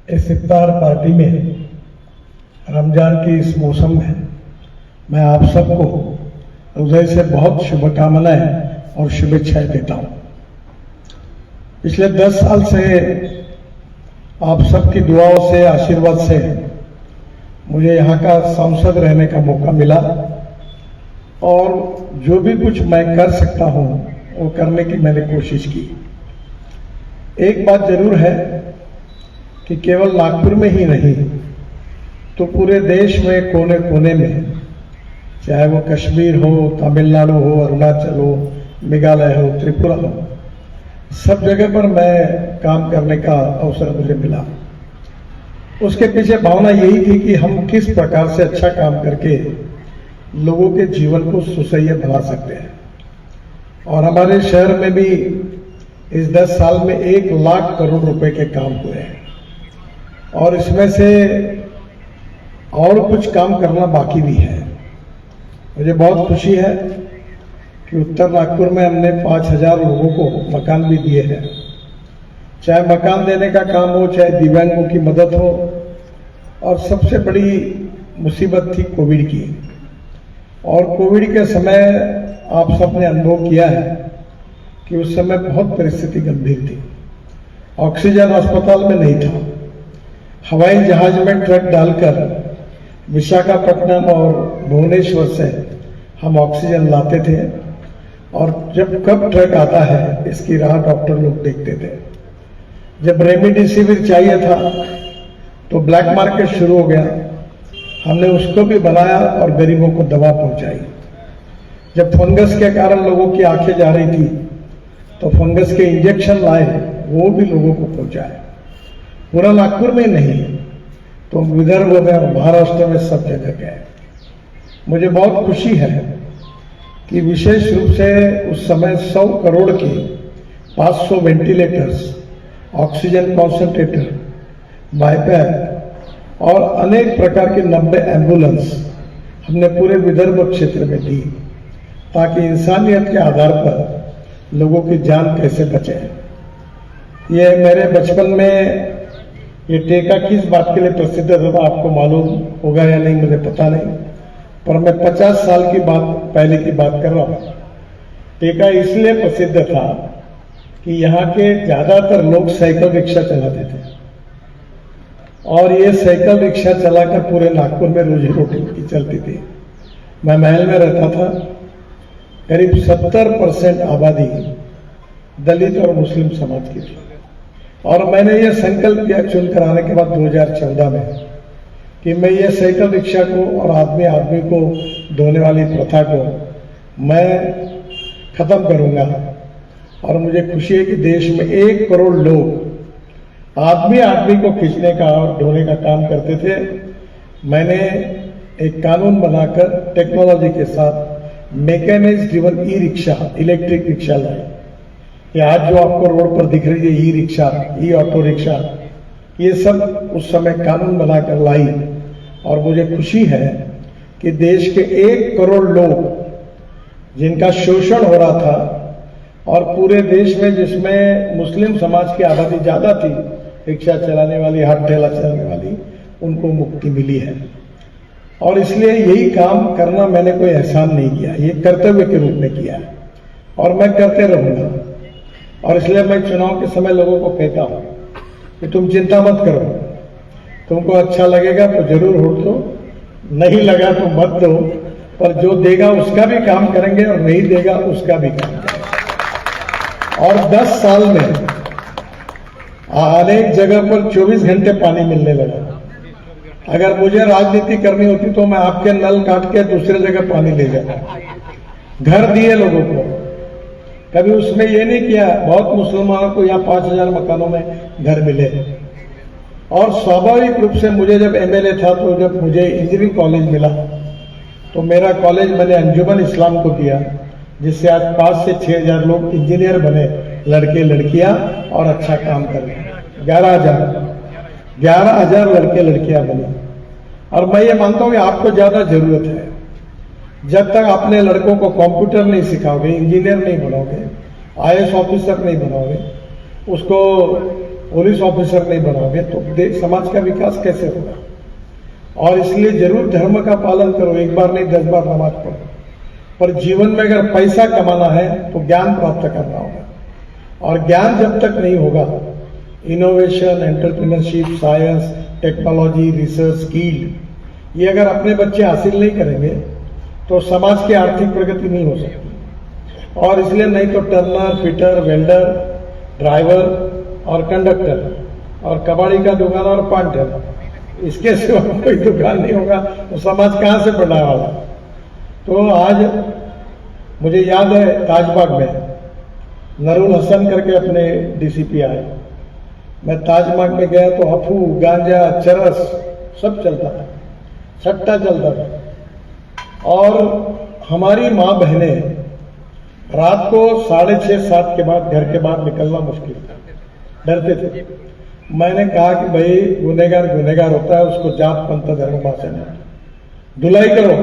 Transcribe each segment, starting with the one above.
इस इफ्तार पार्टी में रमजान के इस मौसम में मैं आप सबको हृदय से बहुत शुभकामनाएं और शुभेच्छाएं देता हूं। पिछले 10 साल से आप सबकी दुआओं से, आशीर्वाद से मुझे यहाँ का सांसद रहने का मौका मिला और जो भी कुछ मैं कर सकता हूं वो करने की मैंने कोशिश की। एक बात जरूर है कि केवल नागपुर में ही नहीं तो पूरे देश में कोने कोने में, चाहे वो कश्मीर हो, तमिलनाडु हो, अरुणाचल हो, मेघालय हो, त्रिपुरा हो, सब जगह पर मैं काम करने का अवसर मुझे मिला। उसके पीछे भावना यही थी कि हम किस प्रकार से अच्छा काम करके लोगों के जीवन को सुसह्य बना सकते हैं। और हमारे शहर में भी इस 10 साल में 1 लाख करोड़ रुपए के काम हुए हैं और इसमें से और कुछ काम करना बाकी भी है। मुझे बहुत खुशी है कि उत्तर नागपुर में हमने 5000 लोगों को मकान भी दिए हैं। चाहे मकान देने का काम हो, चाहे दिव्यांगों की मदद हो, और सबसे बड़ी मुसीबत थी कोविड की। और कोविड के समय आप सबने अनुभव किया है कि उस समय बहुत परिस्थिति गंभीर थी। ऑक्सीजन अस्पताल में नहीं था। हवाई जहाज में ट्रक डालकर विशाखापट्टनम और भुवनेश्वर से हम ऑक्सीजन लाते थे और जब कब ट्रक आता है इसकी राह डॉक्टर लोग देखते थे। जब रेमडेसिविर चाहिए था तो ब्लैक मार्केट शुरू हो गया, हमने उसको भी बनाया और गरीबों को दवा पहुंचाई। जब फंगस के कारण लोगों की आंखें जा रही थी तो फंगस के इंजेक्शन लाए, वो भी लोगों को पहुंचाए। पूरा नागपुर में नहीं तो विदर्भ में और महाराष्ट्र में सब जगह गए। मुझे बहुत खुशी है कि विशेष रूप से उस समय 100 करोड़ के 500 वेंटिलेटर्स, ऑक्सीजन कॉन्सेंट्रेटर, बाईपैक और अनेक प्रकार के 90 एम्बुलेंस हमने पूरे विदर्भ क्षेत्र में दी ताकि इंसानियत के आधार पर लोगों की जान कैसे बचे। ये मेरे बचपन में ये टेका किस बात के लिए प्रसिद्ध था आपको मालूम होगा या नहीं मुझे पता नहीं, पर मैं 50 साल की बात पहले की बात कर रहा हूं। टेका इसलिए प्रसिद्ध था कि यहाँ के ज्यादातर लोग साइकिल रिक्शा चलाते थे और ये साइकिल रिक्शा चलाकर पूरे नागपुर में रोजी रोटी की चलती थी। मैं महल में रहता था। करीब 70% आबादी दलित और मुस्लिम समाज की थी और मैंने ये संकल्प किया चुनकर आने के बाद 2014 में कि मैं ये साइकिल रिक्शा को और आदमी आदमी को धोने वाली प्रथा को मैं खत्म करूंगा। और मुझे खुशी है कि देश में 1 करोड़ लोग आदमी आदमी को खींचने का और ढोने का काम करते थे। मैंने एक कानून बनाकर टेक्नोलॉजी के साथ mechanised driven e rickshaw, electric rickshaw लाई। ये आज जो आपको रोड पर दिख रही है e rickshaw, e auto rickshaw, ये सब उस समय कानून बनाकर लाई। और मुझे खुशी है कि देश के 1 करोड़ लोग जिनका शोषण हो रहा था और पूरे देश में जिसमें मुस्लिम समाज की आबादी ज्यादा थी, रिक्शा चलाने वाली, हाथ ठेला चलाने वाली, उनको मुक्ति मिली है। और इसलिए यही काम करना मैंने कोई एहसान नहीं किया, ये कर्तव्य के रूप में किया है और मैं करते रहूंगा। और इसलिए मैं चुनाव के समय लोगों को कहता हूं कि तुम चिंता मत करो, तुमको अच्छा लगेगा तो जरूर वोट दो, नहीं लगा तो मत दो, पर जो देगा उसका भी काम करेंगे और नहीं देगा उसका भी काम करेंगे। और 10 साल में अनेक जगह पर 24 घंटे पानी मिलने लगा। अगर मुझे राजनीति करनी होती तो मैं आपके नल काट के दूसरे जगह पानी ले जाता। घर दिए लोगों को, कभी उसमें ये नहीं किया। बहुत मुसलमानों को यहाँ 5000 मकानों में घर मिले। और स्वाभाविक रूप से मुझे जब एमएलए था तो जब मुझे इंजीनियरिंग कॉलेज मिला तो मेरा कॉलेज मैंने अंजुमन इस्लाम को दिया, जिससे आज 5 से 6000 लोग इंजीनियर बने, लड़के लड़कियां, और अच्छा काम कर रहे हैं। 11,000 लड़के लड़कियां बने। और मैं ये मानता हूं कि आपको ज्यादा जरूरत है। जब तक अपने लड़कों को कंप्यूटर नहीं सिखाओगे, इंजीनियर नहीं बनाओगे, आईएएस ऑफिसर नहीं बनाओगे, उसको पुलिस ऑफिसर नहीं बनाओगे तो समाज का विकास कैसे होगा। और इसलिए जरूर धर्म का पालन करो, एक बार नहीं 10 बार नमाज पढ़ो, पर जीवन में अगर पैसा कमाना है तो ज्ञान प्राप्त करना होगा। और ज्ञान जब तक नहीं होगा, innovation, entrepreneurship, science, technology, research, skill, ये अगर अपने बच्चे हासिल नहीं करेंगे तो समाज की आर्थिक प्रगति नहीं हो सकती। और इसलिए नहीं तो टर्नर, फिटर, वेल्डर, ड्राइवर और कंडक्टर और कबाड़ी का दुकान और पान ठेला, इसके सिवा कोई दुकान नहीं होगा तो समाज कहां से बढ़ने वाला। तो आज मुझे याद है ताजबाग में नरुल हसन करके अपने डीसीपी आए, मैं ताजबाग में गया तो अफू, गांजा, चरस सब चलता था, सट्टा चलता था। और हमारी माँ बहनें रात को 6:30 7 के बाद घर के बाहर निकलना मुश्किल था, डरते थे। मैंने कहा कि भाई गुनहगार गुनहगार होता है, उसको जात पंथ धर्म भाषा नहीं, धुलाई करो,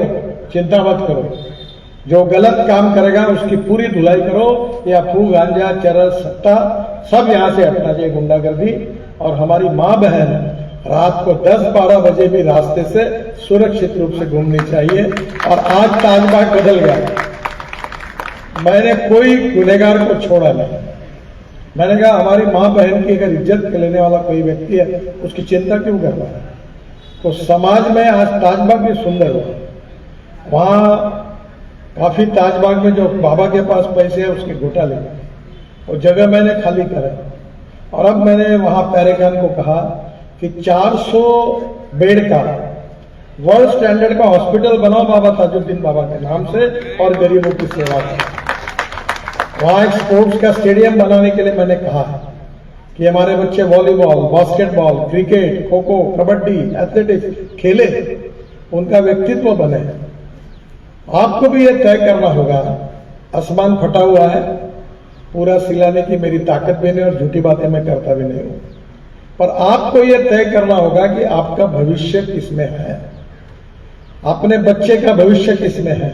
चिंता मत करो, जो गलत काम करेगा उसकी पूरी धुलाई करो। ये अफू, गांजा, चरस, सट्टा सब यहां से हटना चाहिए, गुंडागर्दी। और हमारी माँ बहन रात को 10-12 बजे भी रास्ते से सुरक्षित रूप से घूमनी चाहिए। और आज ताजबाग बदल गया, मैंने कोई गुनहगार को छोड़ा नहीं। मैंने कहा हमारी माँ बहन की अगर इज्जत लेने वाला कोई व्यक्ति है उसकी चिंता क्यों कर रहा है। तो समाज में आज ताजबाग भी सुंदर हुआ, वहां काफी ताजबाग में जो बाबा के पास पैसे है उसके घोटाले, और जगह मैंने खाली करा। और अब मैंने वहां पैरेखान को कहा कि 400 बेड का वर्ल्ड स्टैंडर्ड का हॉस्पिटल बनाओ बाबा ताजुद्दीन बाबा के नाम से और गरीबों की सेवा करो। वहां एक स्पोर्ट्स का स्टेडियम बनाने के लिए मैंने कहा कि हमारे बच्चे volleyball, basketball, cricket, kho kho, kabaddi, athletics खेले, उनका व्यक्तित्व बने। आपको भी ये तय करना होगा, आसमान फटा हुआ है, पूरा सिलाने की मेरी ताकत भी नहीं और झूठी बातें मैं करता भी नहीं हूं, पर आपको ये तय करना होगा कि आपका भविष्य किसमें है, अपने बच्चे का भविष्य किसमें है,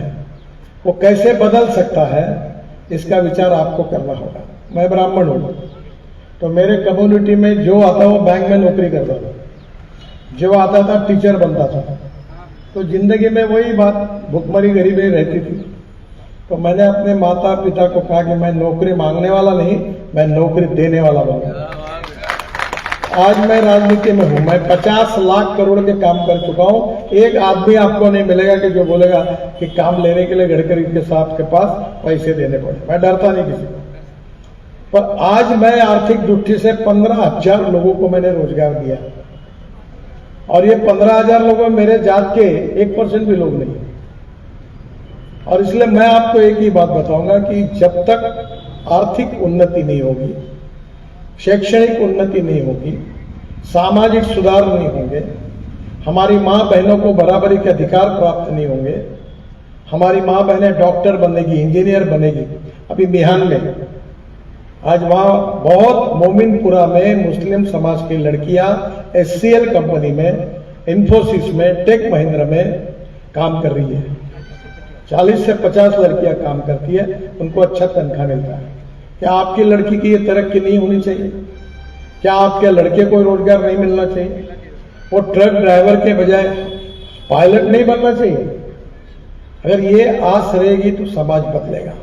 वो कैसे बदल सकता है, इसका विचार आपको करना होगा। मैं ब्राह्मण हूं, तो मेरे कम्युनिटी में जो आता वो बैंक में नौकरी करता था, जो आता था टीचर बनता था। तो जिंदगी में वही बात, भुखमरी गरीबी रहती थी। तो मैंने अपने माता पिता को कहा कि मैं नौकरी मांगने वाला नहीं, मैं नौकरी देने वाला बनूंगा। आज मैं राजनीति में हूं, मैं 50 लाख करोड़ के काम कर चुका हूं। एक आदमी आपको नहीं मिलेगा कि जो बोलेगा कि काम लेने के लिए गडकरी के साहब के पास पैसे देने पड़े। मैं डरता नहीं किसी को, पर आज मैं आर्थिक दृष्टि से 15,000 लोगों को मैंने रोजगार दिया, और ये 15,000 लोगों में मेरे जात के 1% भी लोग नहीं। और इसलिए मैं आपको एक ही बात बताऊंगा कि जब तक आर्थिक उन्नति नहीं होगी, शैक्षणिक उन्नति नहीं होगी, सामाजिक सुधार नहीं होंगे, हमारी माँ बहनों को बराबरी के अधिकार प्राप्त नहीं होंगे, हमारी माँ बहनें डॉक्टर बनेगी, इंजीनियर बनेगी। अभी मिहान में आज वहां बहुत मोमिनपुरा में मुस्लिम समाज की लड़कियां HCL कंपनी में, इंफोसिस में, टेक महिंद्रा में काम कर रही है। 40 से 50 लड़कियां काम करती है, उनको अच्छा तनख्वाह मिलता है। क्या आपकी लड़की की ये तरक्की नहीं होनी चाहिए? क्या आपके लड़के को रोजगार नहीं मिलना चाहिए? वो ट्रक ड्राइवर के बजाय पायलट नहीं बनना चाहिए? अगर ये आस रहेगी तो समाज बदलेगा।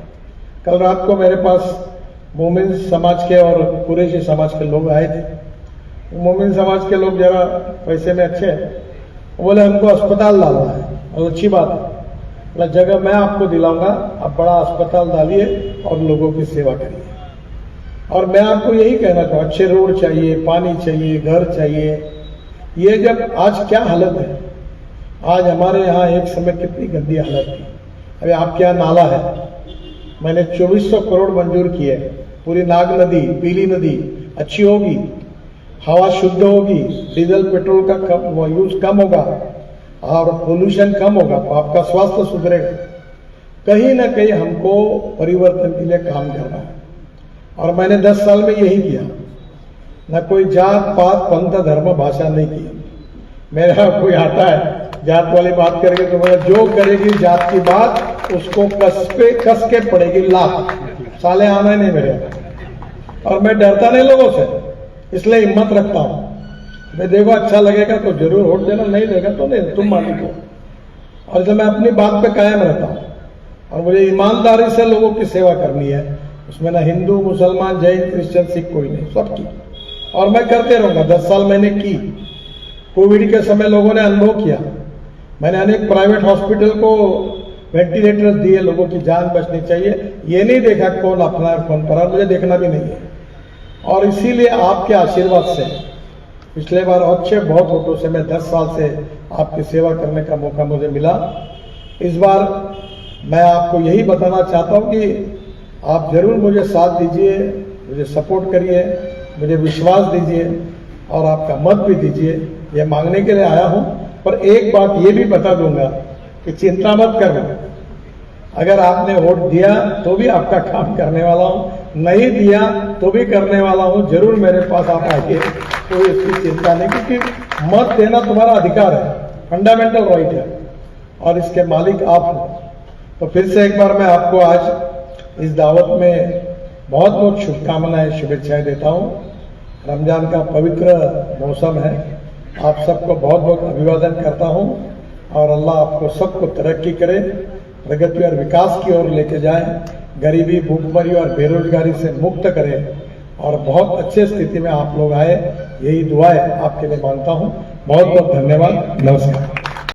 कल रात को मेरे पास मोमिन समाज के और कुरैशी समाज के लोग आए थे। मोमिन समाज के लोग जरा पैसे में अच्छे हैं, बोले हमको अस्पताल डालना है, और अच्छी बात है, मतलब जगह मैं आपको दिलाऊंगा, आप बड़ा अस्पताल डालिए और लोगों की सेवा करिए। और मैं आपको यही कहना चाहूँ, अच्छे रोड चाहिए, पानी चाहिए, घर चाहिए। ये जब आज क्या हालत है, आज हमारे यहाँ एक समय कितनी गंदी हालत थी। अभी आपके यहाँ नाला है, मैंने 2400 करोड़ मंजूर किए। पूरी नाग नदी, पीली नदी अच्छी होगी, हवा शुद्ध होगी, डीजल पेट्रोल का यूज कम होगा और पोल्यूशन कम होगा, तो आपका स्वास्थ्य सुधरेगा। कहीं ना कहीं हमको परिवर्तन के लिए काम करना है, और मैंने 10 साल में यही किया। न कोई जात पात पंथ धर्म भाषा नहीं की। मेरा कोई आता है जात वाली बात करेगी तो बोला जो करेगी जात की बात उसको कस के पड़ेगी लात, साले आना ही नहीं मेरे। और मैं डरता नहीं लोगों से, इसलिए हिम्मत रखता हूं। मैं देखो अच्छा लगेगा तो जरूर वोट देना, नहीं देगा तो नहीं, तुम मालिक हो। और जब मैं अपनी बात पे कायम रहता हूं और मुझे ईमानदारी से लोगों की सेवा करनी है, उसमें ना हिंदू मुसलमान जैन क्रिश्चियन सिख कोई नहीं, सबकी। और मैं करते रहूंगा। 10 साल मैंने की। कोविड के समय लोगों ने अनुभव किया। मैंने अनेक प्राइवेट हॉस्पिटल को वेंटिलेटर्स दिए, लोगों की जान बचनी चाहिए। ये नहीं देखा कौन अपना है कौन पराया, मुझे देखना भी नहीं है। और इसीलिए आपके आशीर्वाद से पिछले बार अच्छे बहुत वोटों से मैं 10 साल से आपकी सेवा करने का मौका मुझे मिला। इस बार मैं आपको यही बताना चाहता हूं कि आप जरूर मुझे साथ दीजिए, मुझे सपोर्ट करिए, मुझे विश्वास दीजिए और आपका मत भी दीजिए। ये मांगने के लिए आया हूं। पर एक बात ये भी बता दूंगा कि चिंता मत करना, अगर आपने वोट दिया तो भी आपका काम करने वाला हूं, नहीं दिया तो भी करने वाला हूं। जरूर मेरे पास आप आइए, कोई इसकी चिंता नहीं, क्योंकि मत देना तुम्हारा अधिकार है, फंडामेंटल राइट है और इसके मालिक आप हो। तो फिर से एक बार मैं आपको आज इस दावत में बहुत बहुत शुभकामनाएं शुभेच्छाएं देता हूं। रमजान का पवित्र मौसम है। आप सबको बहुत बहुत अभिवादन करता हूं और अल्लाह आपको सबको तरक्की करे, प्रगति और विकास की ओर लेके जाए, गरीबी भूखमरी और बेरोजगारी से मुक्त करे और बहुत अच्छे स्थिति में आप लोग आए, यही दुआएं आपके लिए मांगता हूं। बहुत बहुत धन्यवाद। नमस्कार।